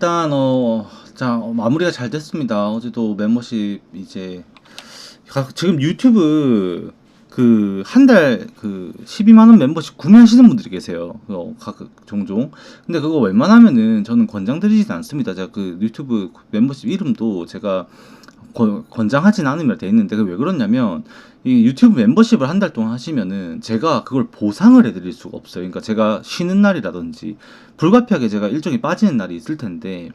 일단 자 마무리가 잘 됐습니다. 어제도 멤버십 이제 지금 유튜브 그 한 달 그 12만 원 멤버십 구매하시는 분들이 계세요. 종종. 근데 그거 웬만하면은 저는 권장드리진 않습니다. 제가 그 유튜브 멤버십 이름도 제가 권장하진 않으면 돼 있는데 그게 왜 그러냐면 이 유튜브 멤버십을 한 달 동안 하시면은 제가 그걸 보상을 해드릴 수가 없어요. 그러니까 제가 쉬는 날이라든지 불가피하게 제가 일정이 빠지는 날이 있을 텐데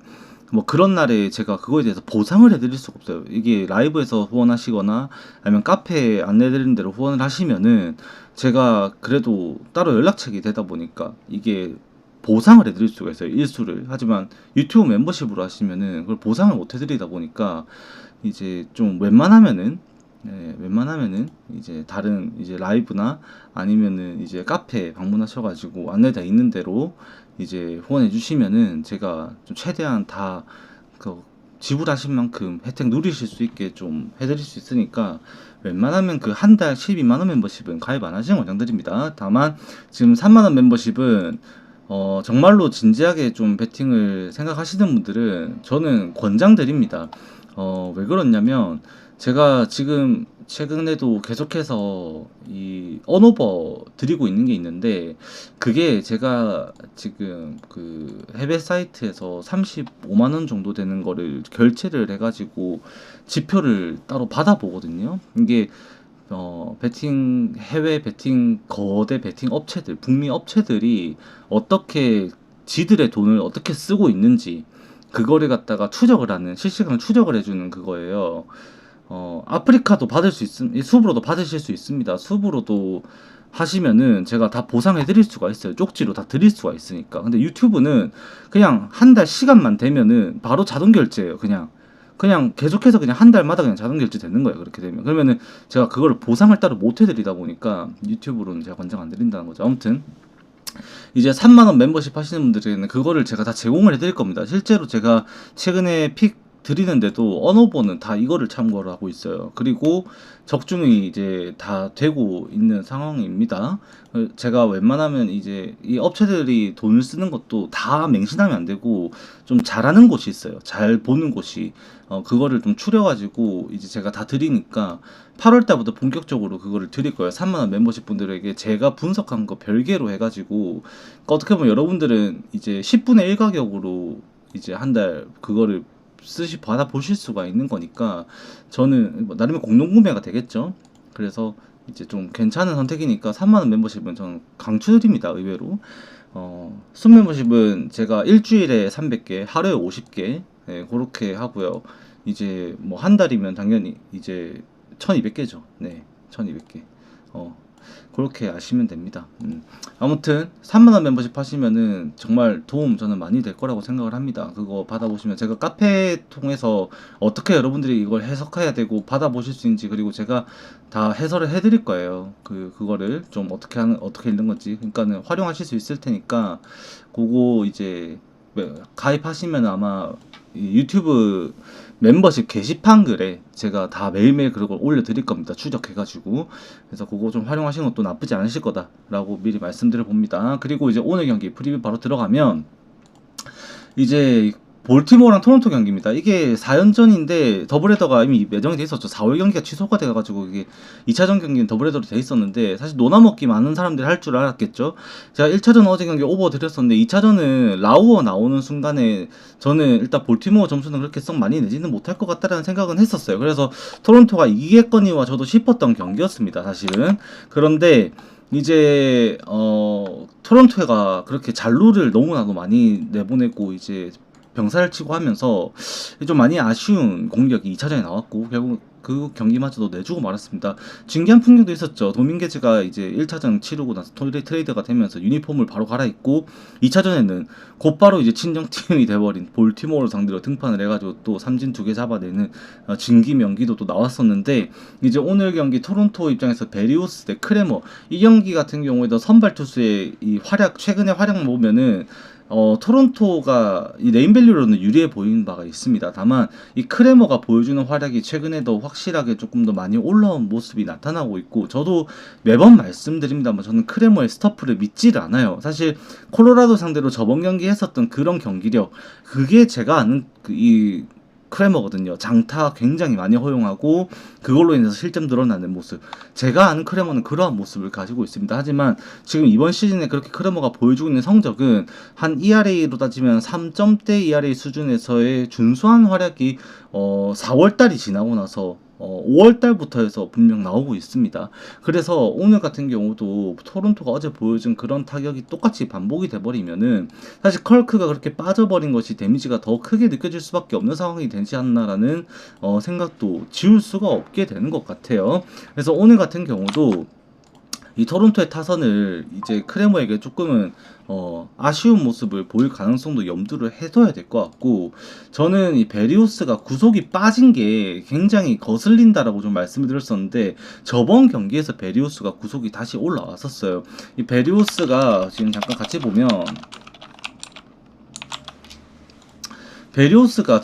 뭐 그런 날에 제가 그거에 대해서 보상을 해드릴 수가 없어요. 이게 라이브에서 후원하시거나 아니면 카페에 안내드리는 대로 후원을 하시면은 제가 그래도 따로 연락책이 되다 보니까 이게 보상을 해드릴 수가 있어요. 일수를. 하지만 유튜브 멤버십으로 하시면은 그걸 보상을 못 해드리다 보니까 이제 좀 웬만하면은 이제 다른 이제 라이브나 아니면은 이제 카페 방문하셔가지고 안내돼 있는 대로 이제 후원해 주시면은 제가 좀 최대한 다 그 지불하신 만큼 혜택 누리실 수 있게 좀 해드릴 수 있으니까 웬만하면 그 한 달 12만 원 멤버십은 가입 안 하시는 권장드립니다. 다만 지금 3만 원 멤버십은 정말로 진지하게 좀 베팅을 생각하시는 분들은 저는 권장드립니다. 왜 그러냐면 제가 지금 최근에도 계속해서 이 언오버 드리고 있는 게 있는데 그게 제가 지금 그 해외 사이트에서 35만 원 정도 되는 거를 결제를 해가지고 지표를 따로 받아보거든요. 이게 베팅 해외 베팅 거대 베팅 업체들 북미 업체들이 어떻게 지들의 돈을 어떻게 쓰고 있는지 그거를 갖다가 추적을 하는 실시간 추적을 해주는 그거예요. 아프리카도 받을 수 수브로도 받으실 수 있습니다. 수브로도 하시면은 제가 다 보상해 드릴 수가 있어요. 쪽지로 다 드릴 수가 있으니까. 근데 유튜브는 그냥 한 달 시간만 되면은 바로 자동 결제예요. 그냥 계속해서 그냥 한 달마다 그냥 자동 결제 되는 거예요. 그렇게 되면. 그러면은 제가 그거를 보상을 따로 못 해드리다 보니까 유튜브로는 제가 권장 안 드린다는 거죠. 아무튼 이제 3만 원 멤버십 하시는 분들에게는 그거를 제가 다 제공을 해드릴 겁니다. 실제로 제가 최근에 픽 드리는데도 언어버는 다 이거를 참고를 하고 있어요. 그리고 적중이 이제 다 되고 있는 상황입니다. 제가 웬만하면 이제 이 업체들이 돈을 쓰는 것도 다 맹신하면 안 되고 좀 잘하는 곳이 있어요. 잘 보는 곳이 그거를 좀 추려가지고 이제 제가 다 드리니까 8월 달부터 본격적으로 그거를 드릴 거예요. 3만 원 멤버십 분들에게 제가 분석한 거 별개로 해가지고 어떻게 보면 여러분들은 이제 10분의 1 가격으로 이제 한 달 그거를 받아 보실 수가 있는 거니까 저는 뭐 나름의 공동 구매가 되겠죠. 그래서 이제 좀 괜찮은 선택이니까 3만 원 멤버십은 저는 강추드립니다. 의외로. 순 멤버십은 제가 일주일에 300개, 하루에 50개, 그렇게 하고요. 이제 뭐 한 달이면 당연히 이제 1200개죠. 네, 1200개. 어, 그렇게 아시면 됩니다. 아무튼 3만 원 멤버십 하시면은 정말 도움 저는 많이 될 거라고 생각을 합니다. 그거 받아보시면 제가 카페 통해서 어떻게 여러분들이 이걸 해석해야 되고 받아보실 수 있는지 그리고 제가 다 해설을 해드릴 거예요. 그거를 좀 어떻게 읽는 건지 그러니까는 활용하실 수 있을 테니까 그거 이제 가입하시면 아마 이 유튜브 멤버십 게시판 글에 제가 다 매일매일 그걸 올려드릴 겁니다. 추적해가지고. 그래서 그거 좀 활용하시는 것도 나쁘지 않으실 거다라고 미리 말씀드려 봅니다. 그리고 이제 오늘 경기 프리뷰 바로 들어가면 이제 볼티모어랑 토론토 경기입니다. 이게 4연전인데 더블헤더가 이미 예정이 돼 있었죠. 4월 경기가 취소가 돼가지고 이게 2차전 경기는 더블헤더로 돼 있었는데 사실 노나먹기 많은 사람들이 할 줄 알았겠죠. 제가 1차전 어제 경기 오버 드렸었는데 2차전은 라우어 나오는 순간에 저는 일단 볼티모어 점수는 그렇게 썩 많이 내지는 못할 것 같다라는 생각은 했었어요. 그래서 토론토가 이기겠거니와 저도 싶었던 경기였습니다. 사실은. 그런데 이제 토론토가 그렇게 잔루를 너무나도 많이 내보내고 이제 병살을 치고 하면서 좀 많이 아쉬운 공격이 2차전에 나왔고 결국 그 경기마저도 내주고 말았습니다. 진기한 풍경도 있었죠. 도밍게즈가 이제 1차전 치르고 나서 트레이드가 되면서 유니폼을 바로 갈아입고 2차전에는 곧바로 이제 친정팀이 돼버린 볼티모어를 상대로 등판을 해가지고 또 삼진 2개 잡아내는 진기 명기도 또 나왔었는데 이제 오늘 경기 토론토 입장에서 베리우스 대 크레머 이 경기 같은 경우에도 선발 투수의 이 활약 최근의 활약 보면은 토론토가 이 네임밸류로는 유리해 보이는 바가 있습니다. 다만 이 크레머가 보여주는 활약이 최근에도 확실하게 조금 더 많이 올라온 모습이 나타나고 있고, 저도 매번 말씀드립니다만 저는 크레머의 스토프를 믿지를 않아요. 사실 콜로라도 상대로 저번 경기 했었던 그런 경기력, 그게 제가 아는 이 크레머거든요. 장타 굉장히 많이 허용하고 그걸로 인해서 실점 늘어나는 모습, 제가 아는 크레머는 그러한 모습을 가지고 있습니다. 하지만 지금 이번 시즌에 그렇게 크레머가 보여주고 있는 성적은 한 ERA로 따지면 3점대 ERA 수준에서의 준수한 활약이 4월달이 지나고 나서 5월달부터 해서 분명 나오고 있습니다. 그래서 오늘 같은 경우도 토론토가 어제 보여준 그런 타격이 똑같이 반복이 돼버리면은 사실 컬크가 그렇게 빠져버린 것이 데미지가 더 크게 느껴질 수밖에 없는 상황이 되지 않나라는 생각도 지울 수가 없게 되는 것 같아요. 그래서 오늘 같은 경우도 이 토론토의 타선을 이제 크레머에게 조금은 아쉬운 모습을 보일 가능성도 염두를 해둬야 될 것 같고, 저는 이 베리우스가 구속이 빠진 게 굉장히 거슬린다라고 좀 말씀을 드렸었는데, 저번 경기에서 베리우스가 구속이 다시 올라왔었어요. 이 베리우스가 지금 잠깐 같이 보면, 베리우스가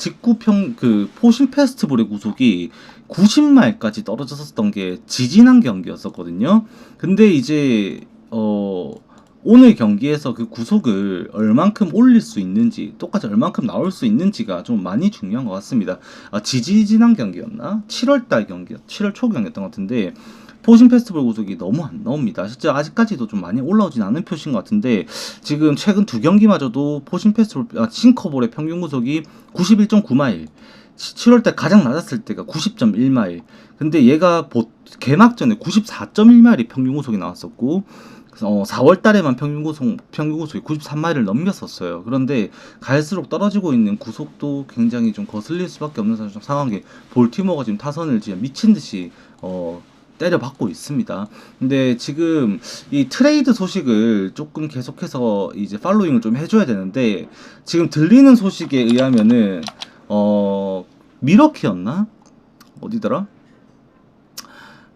포신 페스티벌의 구속이 90마일까지 떨어졌었던 게 지지난 경기였었거든요. 근데 이제 오늘 경기에서 그 구속을 얼만큼 올릴 수 있는지, 똑같이 얼만큼 나올 수 있는지가 좀 많이 중요한 것 같습니다. 지지난 경기였나? 7월 초 경기였던 것 같은데, 포신 페스티벌 구속이 너무 안 나옵니다. 실제 아직까지도 좀 많이 올라오진 않은 표시인 것 같은데, 지금 최근 두 경기마저도 포신 페스티벌 싱커볼의 평균 구속이 91.9마일, 7월달 가장 낮았을 때가 90.1마일. 근데 얘가 개막전에 94.1마일이 평균 구속이 나왔었고, 4월달에만 평균 구속이 93마일을 넘겼었어요. 그런데 갈수록 떨어지고 있는 구속도 굉장히 좀 거슬릴 수밖에 없는 상황에 볼티모어가 지금 타선을 지금 미친 듯이 때려받고 있습니다. 근데 지금 이 트레이드 소식을 조금 계속해서 이제 팔로잉을 좀 해줘야 되는데, 지금 들리는 소식에 의하면은 미러키였나? 어디더라?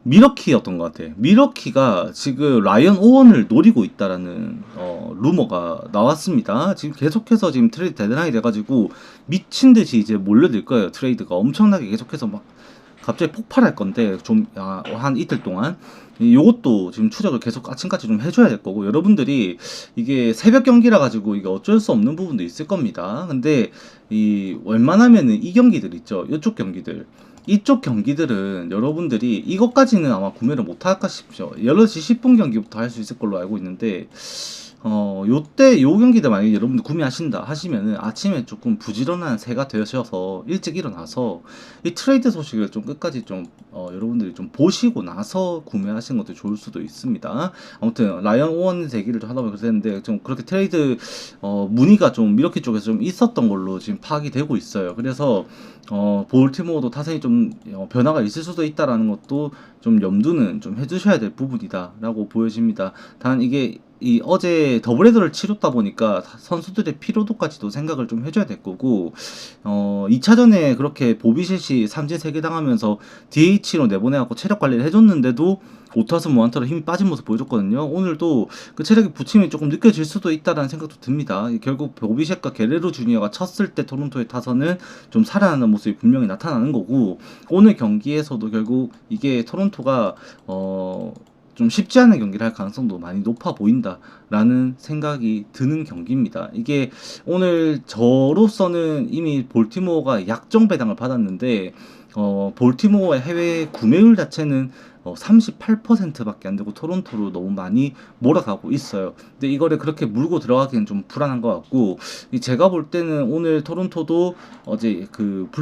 미러키였던 것 같아. 미러키가 지금 라이언 오원을 노리고 있다라는 루머가 나왔습니다. 지금 계속해서 지금 트레이드 데드라인이 돼가지고 미친 듯이 이제 몰려들 거예요. 트레이드가 엄청나게 계속해서 막 갑자기 폭발할 건데, 좀 한 이틀 동안 요것도 지금 추적을 계속 아침까지 좀 해줘야 될 거고, 여러분들이 이게 새벽 경기라 가지고 이게 어쩔 수 없는 부분도 있을 겁니다. 근데 이 웬만하면은 이 경기들 있죠, 이쪽 경기들은 여러분들이 이것까지는 아마 구매를 못 할까 싶죠. 8시 10분 경기부터 할 수 있을 걸로 알고 있는데, 요때 요 경기들 만약에 여러분들 구매하신다 하시면은 아침에 조금 부지런한 새가 되셔서 일찍 일어나서 이 트레이드 소식을 좀 끝까지 좀 여러분들이 좀 보시고 나서 구매하시는 것도 좋을 수도 있습니다. 아무튼 라이언 오원 대기를 좀 하다 보니까 그랬는데, 좀 그렇게 트레이드 문의가 좀 미러키 쪽에서 좀 있었던 걸로 지금 파악이 되고 있어요. 그래서 볼티모어도 타선이 좀 변화가 있을 수도 있다라는 것도 좀 염두는 좀 해주셔야 될 부분이다라고 보여집니다. 단 이게 어제 더블헤더를 치렀다 보니까 선수들의 피로도까지도 생각을 좀 해줘야 될 거고, 2차전에 그렇게 보비셋이 삼진 3개 당하면서 DH로 내보내갖고 체력 관리를 해줬는데도 5타수 무안타로 힘이 빠진 모습 보여줬거든요. 오늘도 그 체력의 부침이 조금 느껴질 수도 있다라는 생각도 듭니다. 결국 보비셋과 게레로 주니어가 쳤을 때 토론토의 타선은 좀 살아나는 모습이 분명히 나타나는 거고, 오늘 경기에서도 결국 이게 토론토가 좀 쉽지 않은 경기를 할 가능성도 많이 높아 보인다라는 생각이 드는 경기입니다. 이게 오늘 저로서는 이미 볼티모어가 약정 배당을 받았는데, 볼티모어의 해외 구매율 자체는 38%밖에 안 되고 토론토로 너무 많이 몰아가고 있어요. 근데 이거를 그렇게 물고 들어가기는 좀 불안한 것 같고, 제가 볼 때는 오늘 토론토도 어제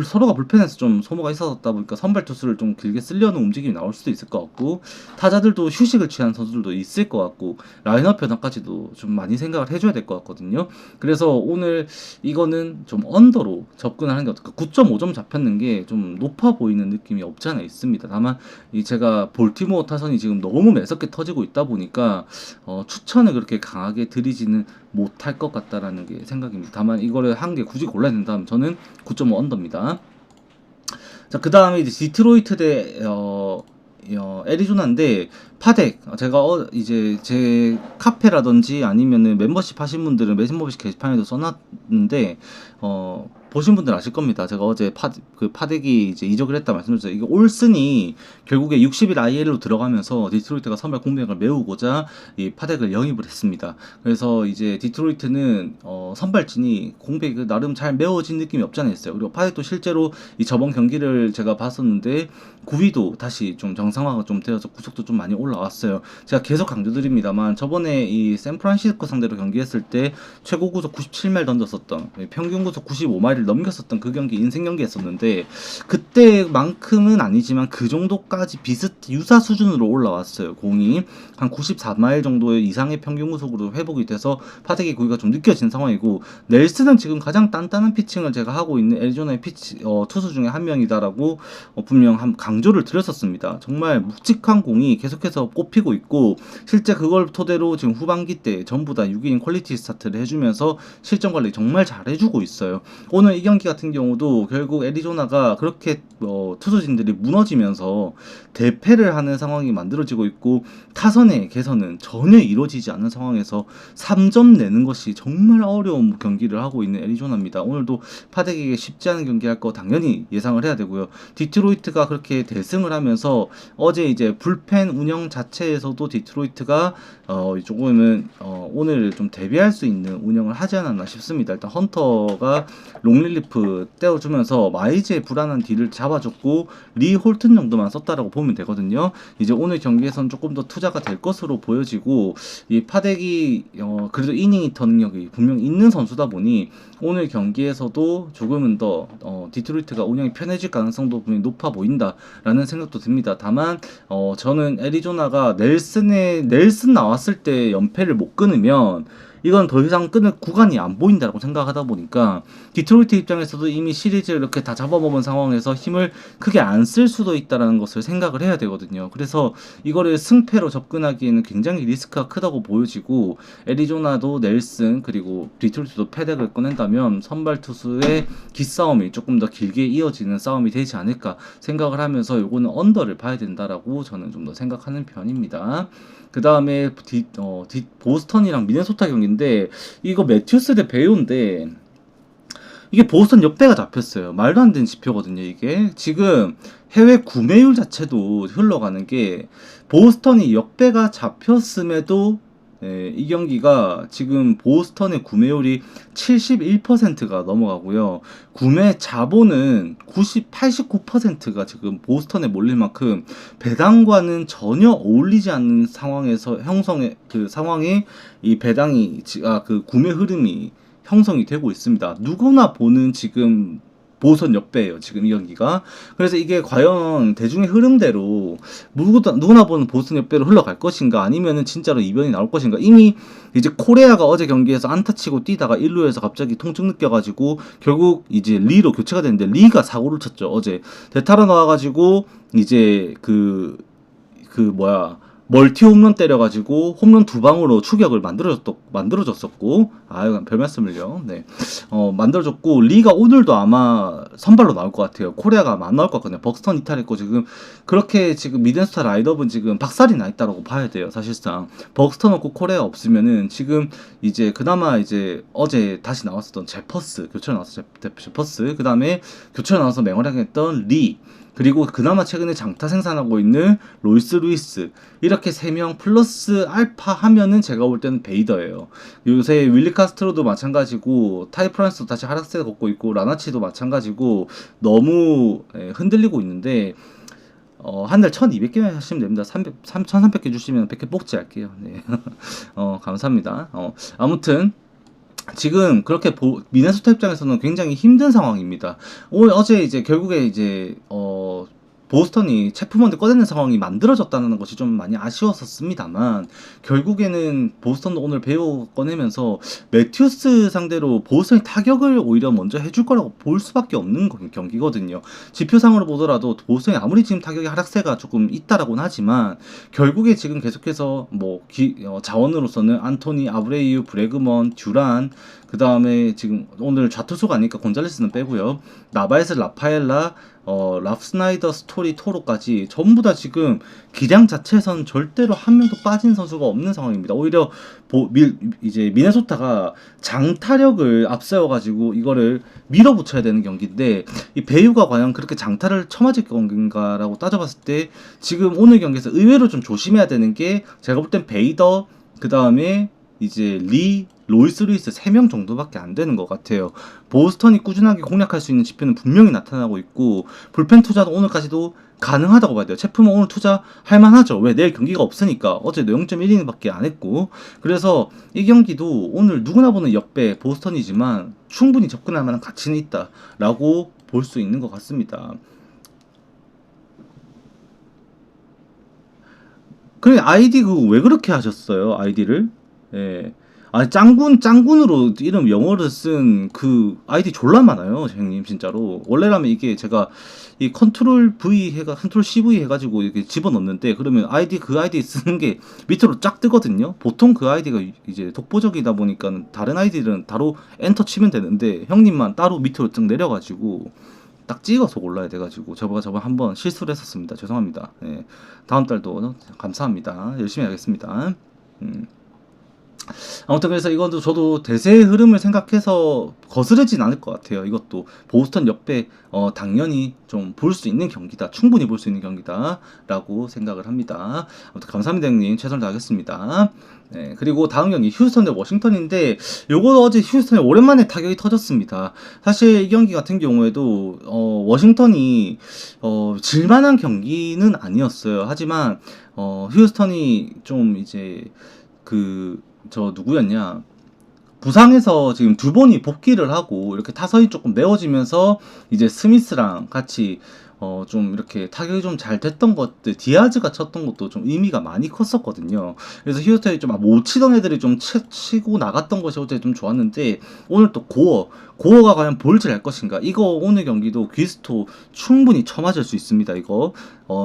서로가 불펜에서 좀 소모가 있었다 보니까 선발 투수를 좀 길게 쓰려는 움직임이 나올 수도 있을 것 같고, 타자들도 휴식을 취한 선수들도 있을 것 같고, 라인업 변화까지도 좀 많이 생각을 해줘야 될 것 같거든요. 그래서 오늘 이거는 좀 언더로 접근을 하는 게 어떨까. 9.5점 잡혔는 게 좀 높아 보이는 느낌이 없지 않아 있습니다. 다만 제가 볼티모어 타선이 지금 너무 매섭게 터지고 있다 보니까 추천을 그렇게 강하게 드리지는 못할 것 같다라는 게 생각입니다. 다만 이거를 한 개 굳이 골라야 된다면 저는 9.5 언더입니다. 자, 그 다음에 이제 디트로이트 대 애리조나인데, 파덱 제가 이제 제 카페라든지 아니면은 멤버십 하신 분들은 멤버십 게시판에도 써놨는데 보신 분들 아실 겁니다. 제가 어제 파덱이 이제 이적을 했다 말씀드렸죠. 이게 올슨이 결국에 60일 IL로 들어가면서 디트로이트가 선발 공백을 메우고자 이 파덱을 영입을 했습니다. 그래서 이제 디트로이트는 선발진이 공백이 나름 잘 메워진 느낌이 없지 않아 있어요. 그리고 파덱도 실제로 이 저번 경기를 제가 봤었는데 구위도 다시 좀 정상화가 좀 되어서 구속도 좀 많이 올라왔어요. 제가 계속 강조드립니다만 저번에 이 샌프란시스코 상대로 경기했을 때 최고 구속 97마일 던졌었던 평균 구속 95마일을 넘겼었던 그 경기 인생 경기 했었는데 그때만큼은 아니지만 그 정도까지 유사 수준으로 올라왔어요. 공이 한 94마일 정도의 이상의 평균 구속으로 회복이 돼서 파덱의 구위가 좀 느껴진 상황이고 넬슨은 지금 가장 단단한 피칭을 제가 하고 있는 애리조나의 투수 중에 한 명이다라고 분명 강조를 드렸었습니다. 정말 묵직한 공이 계속해서 꼽히고 있고 실제 그걸 토대로 지금 후반기 때 전부 다 6인 퀄리티 스타트를 해주면서 실전 관리 정말 잘해주고 있어요. 오늘 이 경기 같은 경우도 결국 애리조나가 그렇게 투수진들이 무너지면서 대패를 하는 상황이 만들어지고 있고 타선의 개선은 전혀 이루어지지 않는 상황에서 3점 내는 것이 정말 어려운 경기를 하고 있는 애리조나입니다. 오늘도 파덱에게 쉽지 않은 경기 할 거 당연히 예상을 해야 되고요. 디트로이트가 그렇게 대승을 하면서 어제 이제 불펜 운영 자체에서도 디트로이트가 조금은 오늘 좀 대비할 수 있는 운영을 하지 않았나 싶습니다. 일단 헌터가 롱릴리프 떼어주면서 마이즈의 불안한 딜을 잡아줬고 리 홀튼 정도만 썼다라고 보면 되거든요. 이제 오늘 경기에선 조금 더 투자가 될 것으로 보여지고 이 파덱이 그래도 이닝 터 능력이 분명 있는 선수다 보니 오늘 경기에서도 조금은 더 디트로이트가 운영이 편해질 가능성도 분명히 높아 보인다라는 생각도 듭니다. 다만 저는 애리조나가 넬슨 나왔을 때 연패를 못 끊으면 이건 더 이상 끊을 구간이 안 보인다고 생각하다 보니까 디트로이트 입장에서도 이미 시리즈를 이렇게 다 잡아먹은 상황에서 힘을 크게 안 쓸 수도 있다는 것을 생각을 해야 되거든요. 그래서 이거를 승패로 접근하기에는 굉장히 리스크가 크다고 보여지고 애리조나도 넬슨 그리고 디트로이트도 패덱을 꺼낸다면 선발 투수의 기싸움이 조금 더 길게 이어지는 싸움이 되지 않을까 생각을 하면서 요거는 언더를 봐야 된다라고 저는 좀 더 생각하는 편입니다. 그 다음에 보스턴이랑 미네소타 경기인데 이거 매튜스 대 베요인데 이게 보스턴 역배가 잡혔어요. 말도 안 되는 지표거든요. 이게 지금 해외 구매율 자체도 흘러가는 게 보스턴이 역배가 잡혔음에도 이 경기가 지금 보스턴의 구매율이 71%가 넘어가고요. 구매 자본은 89%가 지금 보스턴에 몰릴 만큼 배당과는 전혀 어울리지 않는 상황에서 상황에 이 배당이 그 구매 흐름이 형성이 되고 있습니다. 누구나 보는 지금 보선 역배예요. 지금 이 경기가. 그래서 이게 과연 대중의 흐름대로 누구나 보는 보선 역배로 흘러갈 것인가 아니면은 진짜로 이변이 나올 것인가. 이미 이제 코레아가 어제 경기에서 안타 치고 뛰다가 1루에서 갑자기 통증 느껴가지고 결국 이제 리로 교체가 됐는데 리가 사고를 쳤죠. 어제 대타로 나와가지고 이제 멀티 홈런 때려가지고 홈런 2방으로 추격을 만들어줬었고 별 말씀을요. 네. 만들어줬고 리가 오늘도 아마 선발로 나올 것 같아요. 코리아가 아마 안 나올 것 같거든요. 벅스턴 이탈했고 지금 그렇게 지금 미드스타 라인업은 지금 박살이 나 있다라고 봐야 돼요. 사실상 벅스턴 없고 코리아 없으면은 지금 이제 그나마 이제 어제 다시 나왔었던 제퍼스 교체로 나왔어 제퍼스 그 다음에 교체로 나와서 맹활약을 했던 리 그리고 그나마 최근에 장타 생산하고 있는 로이스 루이스 이렇게 3명 플러스 알파 하면은 제가 볼 때는 베이더예요. 요새 윌리 카스트로도 마찬가지고 타이 프란스도 다시 하락세를 걷고 있고 라나치도 마찬가지고 너무 흔들리고 있는데 한 달 1200개만 하시면 됩니다. 1300개 주시면 100개 복제할게요. 네. 감사합니다. 아무튼 지금 그렇게 미네소타 입장에서는 굉장히 힘든 상황입니다. 어제 이제 결국에 이제 보스턴이 체프먼드 꺼내는 상황이 만들어졌다는 것이 좀 많이 아쉬웠었습니다만 결국에는 보스턴도 오늘 배우 꺼내면서 매튜스 상대로 보스턴이 타격을 오히려 먼저 해줄 거라고 볼 수밖에 없는 경기거든요. 지표상으로 보더라도 보스턴이 아무리 지금 타격의 하락세가 조금 있다라고는 하지만 결국에 지금 계속해서 자원으로서는 안토니, 아브레이유, 브레그먼, 듀란 그 다음에 지금 오늘 좌투수가 아니까 곤잘레스는 빼고요. 나바에스, 라파엘라, 랍 스나이더 스토리 토로까지 전부 다 지금 기량 자체에선 절대로 한 명도 빠진 선수가 없는 상황입니다. 오히려 이제 미네소타가 장타력을 앞세워가지고 이거를 밀어붙여야 되는 경기인데 이 배유가 과연 그렇게 장타를 쳐맞을 경기인가라고 따져봤을 때 지금 오늘 경기에서 의외로 좀 조심해야 되는 게 제가 볼 땐 베이더 그 다음에 이제 리, 로이스 루이스 3명 정도밖에 안 되는 것 같아요. 보스턴이 꾸준하게 공략할 수 있는 지표는 분명히 나타나고 있고 불펜 투자도 오늘까지도 가능하다고 봐야 돼요. 체프만 오늘 투자 할만하죠. 왜? 내일 경기가 없으니까. 어제도 0.1이닝밖에 안 했고 그래서 이 경기도 오늘 누구나 보는 역배 보스턴이지만 충분히 접근할 만한 가치는 있다라고 볼 수 있는 것 같습니다. 그래 아이디 그거 왜 그렇게 하셨어요? 아이디를? 예. 아 짱군으로 이름 영어를 쓴 그 아이디 졸라 많아요, 형님 진짜로. 원래라면 이게 제가 이 컨트롤 CV 해가지고 이렇게 집어넣는데 그러면 그 아이디 쓰는 게 밑으로 쫙 뜨거든요. 보통 그 아이디가 이제 독보적이다 보니까 다른 아이디는 바로 엔터 치면 되는데 형님만 따로 밑으로 쭉 내려가지고 딱 찍어서 올라야 돼가지고 저번 한번 실수를 했었습니다. 죄송합니다. 예. 다음 달도 감사합니다. 열심히 하겠습니다. 아무튼 그래서 이것도 저도 대세의 흐름을 생각해서 거스르진 않을 것 같아요. 이것도 보스턴 역배 당연히 좀 볼 수 있는 경기다. 충분히 볼 수 있는 경기다라고 생각을 합니다. 아무튼 감사합니다 형님. 최선을 다하겠습니다. 네, 그리고 다음 경기 휴스턴 대 워싱턴인데 요거 어제 휴스턴에 오랜만에 타격이 터졌습니다. 사실 이 경기 같은 경우에도 워싱턴이 질만한 경기는 아니었어요. 하지만 휴스턴이 좀 이제 저 누구였냐 부상에서 지금 두 번이 복귀를 하고 이렇게 타선이 조금 메워지면서 이제 스미스랑 같이 좀 이렇게 타격이 좀 잘 됐던 것들 디아즈가 쳤던 것도 좀 의미가 많이 컸었거든요. 그래서 휴스턴이 좀 못 치던 애들이 좀 치고 나갔던 것이 어제 좀 좋았는데 오늘 또 고어가 과연 볼질할 것인가 이거 오늘 경기도 귀스토 충분히 쳐맞을 수 있습니다. 이거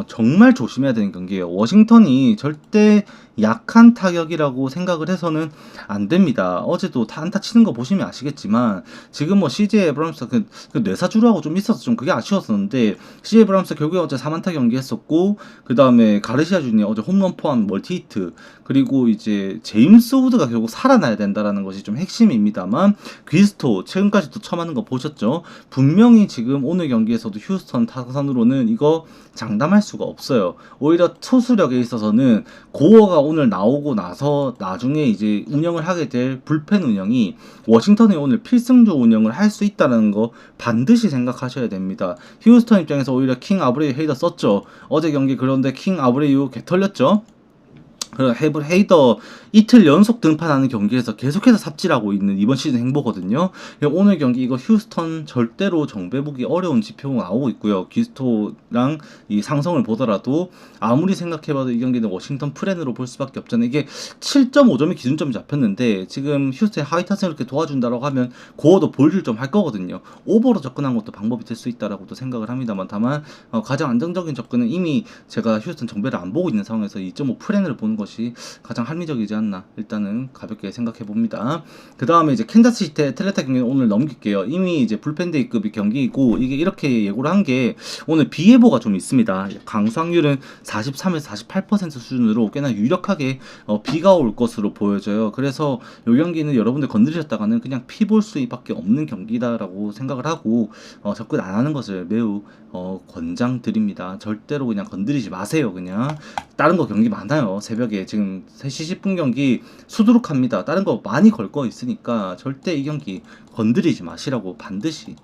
정말 조심해야 되는 경기예요. 워싱턴이 절대 약한 타격이라고 생각을 해서는 안 됩니다. 어제도 안타 치는 거 보시면 아시겠지만 지금 뭐 CJ 에브람스 그 뇌사주라고 좀 있어서 좀 그게 아쉬웠었는데 CJ 에브람스 결국에 어제 3안타 경기 했었고 그 다음에 가르시아 주니어 어제 홈런 포함 멀티히트 그리고 이제 제임스 우드가 결국 살아나야 된다라는 것이 좀 핵심입니다만 귀스토 최근까지 또 처맞는 거 보셨죠? 분명히 지금 오늘 경기에서도 휴스턴 타선으로는 이거 장담할 수가 없어요. 오히려 투수력에 있어서는 고어가 오늘 나오고 나서 나중에 이제 운영을 하게 될 불펜 운영이 워싱턴이 오늘 필승조 운영을 할 수 있다는 거 반드시 생각하셔야 됩니다. 휴스턴 입장에서 오히려 킹 아브레유 헤이더 썼죠. 어제 경기 그런데 킹 아브레유 개 털렸죠. 헤이더 이틀 연속 등판하는 경기에서 계속해서 삽질하고 있는 이번 시즌 행보거든요. 오늘 경기 이거 휴스턴 절대로 정배보기 어려운 지표가 나오고 있고요. 귀스토랑 이 상성을 보더라도 아무리 생각해봐도 이 경기는 워싱턴 프렌으로 볼 수밖에 없잖아요. 이게 7.5점이 기준점이 잡혔는데 지금 휴스턴의 하이타승을 이렇게 도와준다라고 하면 고어도 볼줄 좀 할 거거든요. 오버로 접근한 것도 방법이 될 수 있다라고도 생각을 합니다만 다만 가장 안정적인 접근은 이미 제가 휴스턴 정배를 안 보고 있는 상황에서 2.5 프렌을 보는 것이 가장 합리적이지 않나 일단은 가볍게 생각해 봅니다. 그 다음에 이제 캔자스시티 대 애틀랜타 경기는 오늘 넘길게요. 이미 이제 불펜데이급이 경기이고 이게 이렇게 예고를 한 게 오늘 비예보가 좀 있습니다. 강수 확률은 43에서 48% 수준으로 꽤나 유력하게 비가 올 것으로 보여져요. 그래서 이 경기는 여러분들 건드리셨다가는 그냥 피 볼 수밖에 없는 경기다라고 생각을 하고 접근 안 하는 것을 매우 권장드립니다. 절대로 그냥 건드리지 마세요. 그냥 다른 거 경기 많아요. 새벽에 지금 3시 10분 경기 수두룩합니다. 다른 거 많이 걸 거 있으니까 절대 이 경기 건드리지 마시라고 반드시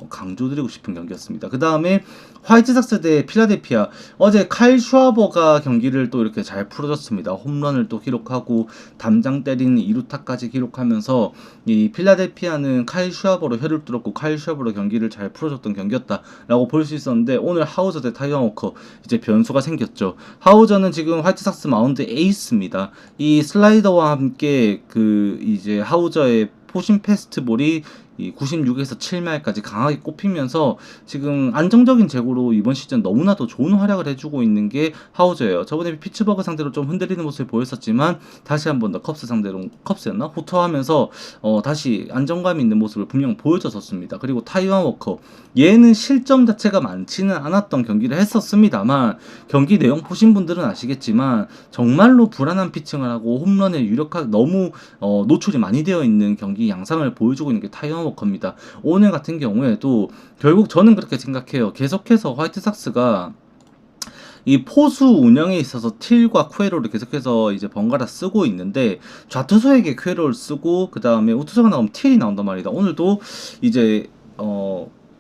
강조드리고 싶은 경기였습니다. 그 다음에 화이트삭스 대 필라델피아 어제 칼 슈아버가 경기를 또 이렇게 잘 풀어줬습니다. 홈런을 또 기록하고 담장 때리는 2루타까지 기록하면서 이 필라델피아는 칼 슈아버로 혀를 뚫었고 칼 슈아버로 경기를 잘 풀어줬던 경기였다라고 볼 수 있었는데 오늘 하우저 대 타이거 워커 이제 변수가 생겼죠. 하우저는 지금 화이트삭스 마운드 에이스입니다. 이 슬라이더와 함께 그 이제 하우저의 포신 패스트볼이 이 96에서 7말까지 강하게 꼽히면서 지금 안정적인 제구로 이번 시즌 너무나도 좋은 활약을 해주고 있는 게 하우저예요. 저번에 피츠버그 상대로 좀 흔들리는 모습을 보였었지만 다시 한 번 더 컵스 상대로 컵스였나? 호투하면서 다시 안정감 있는 모습을 분명 보여줬었습니다. 그리고 타이완 워커 얘는 실점 자체가 많지는 않았던 경기를 했었습니다만 경기 내용 보신 분들은 아시겠지만 정말로 불안한 피칭을 하고 홈런에 유력하게 너무 노출이 많이 되어 있는 경기 양상을 보여주고 있는 게 타이완 워커입니다. 오늘 같은 경우에도 결국 저는 그렇게 생각해요. 계속해서 화이트삭스가 이 포수 운영에 있어서 틸과 쿠에로를 계속해서 이제 번갈아 쓰고 있는데 좌투수에게 쿠에로를 쓰고 그 다음에 우투수가 나오면 틸이 나온단 말이다. 오늘도 이제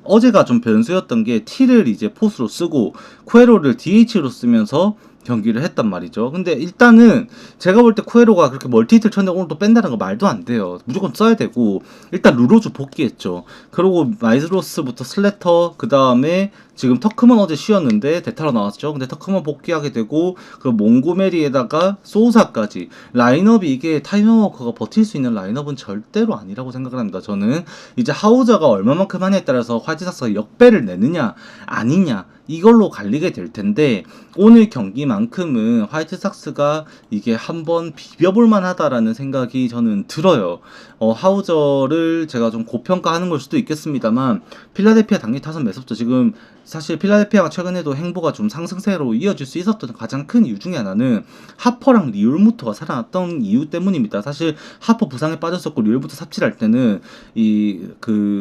어제가 좀 변수였던 게 틸을 이제 포수로 쓰고 쿠에로를 DH로 쓰면서 경기를 했단 말이죠. 근데 일단은 제가 볼 때 쿠에로가 그렇게 멀티히트를 쳤는데 오늘 또 뺀다는 거 말도 안 돼요. 무조건 써야 되고 일단 루로즈 복귀했죠. 그리고 마이즈로스부터 슬래터 그 다음에 지금 터크먼 어제 쉬었는데 대타로 나왔죠. 근데 터크먼 복귀하게 되고 그 몽고메리에다가 소우사까지 라인업이 이게 타이머 워커가 버틸 수 있는 라인업은 절대로 아니라고 생각을 합니다. 저는 이제 하우저가 얼마만큼 하냐에 따라서 화이트삭스가 역배를 내느냐 아니냐 이걸로 갈리게 될 텐데 오늘 경기만큼은 화이트삭스가 이게 한번 비벼볼만 하다라는 생각이 저는 들어요. 하우저를 제가 좀 고평가하는 걸 수도 있겠습니다만 필라델피아 당연히 타선 매섭죠. 지금 사실 필라델피아가 최근에도 행보가 좀 상승세로 이어질 수 있었던 가장 큰 이유 중에 하나는 하퍼랑 리얼무터가 살아났던 이유 때문입니다. 사실 하퍼 부상에 빠졌었고 리얼무터 삽질할 때는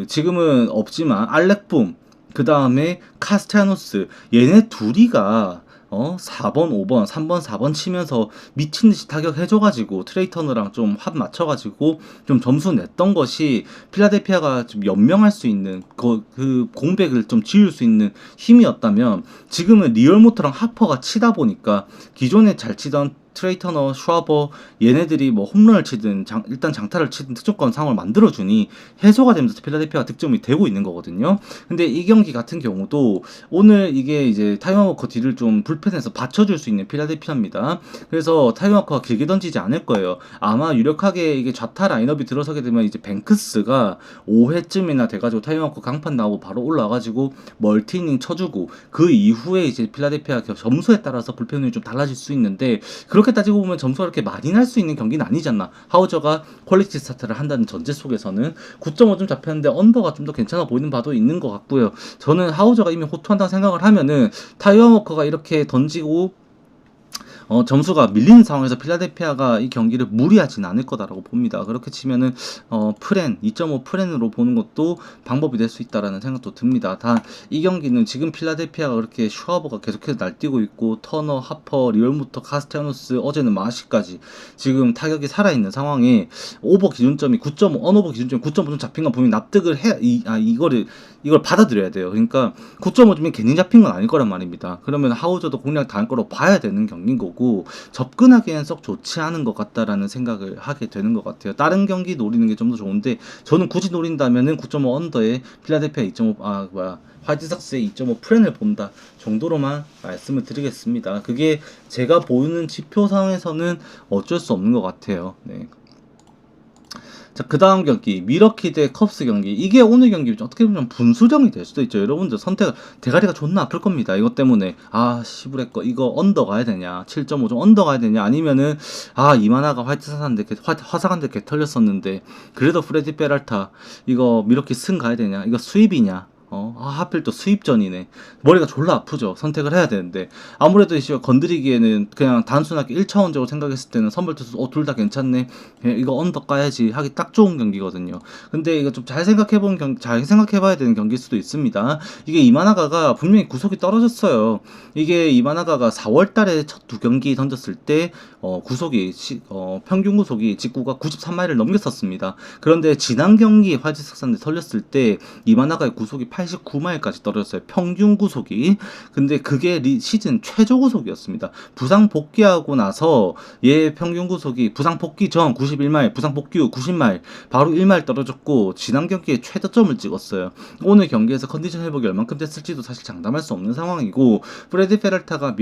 지금은 없지만 알렉붐 그 다음에 카스테아노스 얘네 둘이가 4번, 5번, 3번, 4번 치면서 미친듯이 타격해줘가지고 트레이터너랑 좀 합 맞춰가지고 좀 점수 냈던 것이 필라델피아가 좀 연명할 수 있는 그 공백을 좀 지울 수 있는 힘이었다면 지금은 리얼모터랑 하퍼가 치다 보니까 기존에 잘 치던 트레이터너, 슈아버 얘네들이 뭐 홈런을 치든 일단 장타를 치든 득점권 상황을 만들어주니 해소가 되면서 필라델피아가 득점이 되고 있는 거거든요. 근데 이 경기 같은 경우도 오늘 이게 이제 타이완 워커 뒤를 좀 불펜에서 받쳐줄 수 있는 필라델피아입니다. 그래서 타이완 워커가 길게 던지지 않을 거예요. 아마 유력하게 이게 좌타 라인업이 들어서게 되면 이제 뱅크스가 5회쯤이나 돼가지고 타이완 워커 강판 나오고 바로 올라와가지고 멀티닝 쳐주고 그 이후에 이제 필라델피아 점수에 따라서 불펜이 좀 달라질 수 있는데 그렇게 따지고 보면 점수가 그렇게 많이 날 수 있는 경기는 아니잖아. 하우저가 퀄리티 스타트를 한다는 전제 속에서는 9.5점 잡혔는데 언더가 좀 더 괜찮아 보이는 바도 있는 것 같고요. 저는 하우저가 이미 호투한다고 생각을 하면은 타이완 워커가 이렇게 던지고 점수가 밀리는 상황에서 필라델피아가 이 경기를 무리하지는 않을 거다라고 봅니다. 그렇게 치면은 프렌 2.5 프렌으로 보는 것도 방법이 될 수 있다라는 생각도 듭니다. 단 이 경기는 지금 필라델피아가 그렇게 슈아버가 계속해서 날뛰고 있고 터너, 하퍼, 리얼무터, 카스테아노스 어제는 마시까지 지금 타격이 살아있는 상황에 오버 기준점이 9.5 언오버 기준점이 9.5점 잡힌 건 분명히 납득을 해 이걸 받아들여야 돼요. 그러니까 9.5점이 괜히 잡힌 건 아닐 거란 말입니다. 그러면 하우저도 공략 당할 거로 봐야 되는 경기인 거고 접근하기엔 썩 좋지 않은 것 같다라는 생각을 하게 되는 것 같아요. 다른 경기 노리는 게 좀 더 좋은데 저는 굳이 노린다면은 9.5 언더에 필라델피아 2.5 화이트삭스의 2.5 프렌을 본다 정도로만 말씀을 드리겠습니다. 그게 제가 보이는 지표상에서는 어쩔 수 없는 것 같아요. 네. 자, 그 다음 경기 미러키 대 컵스 경기. 이게 오늘 경기 어떻게 보면 분수령이 될 수도 있죠. 여러분들 선택 대가리가 존나 아플 겁니다. 이것 때문에 시부레 거 이거 언더 가야 되냐 7.5점 언더 가야 되냐 아니면은 이만화가 화사한데 개 털렸었는데 그래도 프레디 페랄타 이거 미러키 승 가야 되냐 이거 수입이냐 하필 또 수입전이네. 머리가 졸라 아프죠. 선택을 해야 되는데 아무래도 건드리기에는 그냥 단순하게 1차원적으로 생각했을 때는 선발 투수 둘 다 괜찮네. 이거 언더 까야지 하기 딱 좋은 경기거든요. 근데 이거 좀 잘 생각해봐야 되는 경기일 수도 있습니다. 이게 이마나가가 분명히 구속이 떨어졌어요. 이게 이마나가가 4월달에 첫 2경기 던졌을 때 구속이 평균 구속이 직구가 93마일을 넘겼었습니다. 그런데 지난 경기 화이트삭스한테 털렸을 때 이마나가의 구속이 89마일까지 떨어졌어요. 평균 구속이. 근데 그게 시즌 최저 구속이었습니다. 부상 복귀하고 나서 얘 평균 구속이 부상 복귀 전 91마일, 부상 복귀 후 90마일, 바로 1마일 떨어졌고 지난 경기에 최저점을 찍었어요. 오늘 경기에서 컨디션 회복이 얼만큼 됐을지도 사실 장담할 수 없는 상황이고, 프레디 페랄타가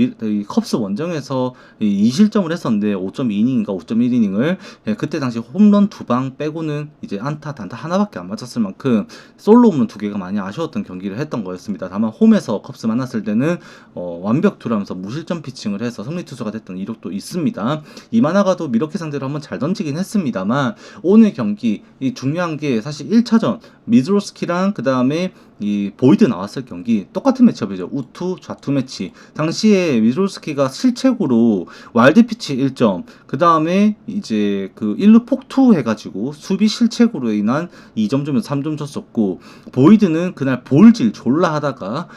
컵스 원정에서 2실점을 했었는데 5.2이닝인가 5.1이닝을 그때 당시 홈런 2방 빼고는 이제 안타 단타 하나밖에 안 맞았을 만큼 솔로 홈런 2개가 많이 아쉬웠던 경기를 했던 거였습니다. 다만 홈에서 컵스 만났을 때는 완벽 투라면서 무실점 피칭을 해서 승리 투수가 됐던 이력도 있습니다. 이마나가도 미러키 상대로 한번 잘 던지긴 했습니다만, 오늘 경기 이 중요한 게 사실 1차전 미즈로스키랑 그 다음에 이 보이드 나왔을 경기 똑같은 매치업이죠. 우투 좌투 매치. 당시에 미즈로스키가 실책으로 와일드 피치 1점, 그 다음에 이제 그 1루 폭투 해가지고 수비 실책으로 인한 2점 주면 3점 줬었고, 보이드는 그날 볼질 졸라 하다가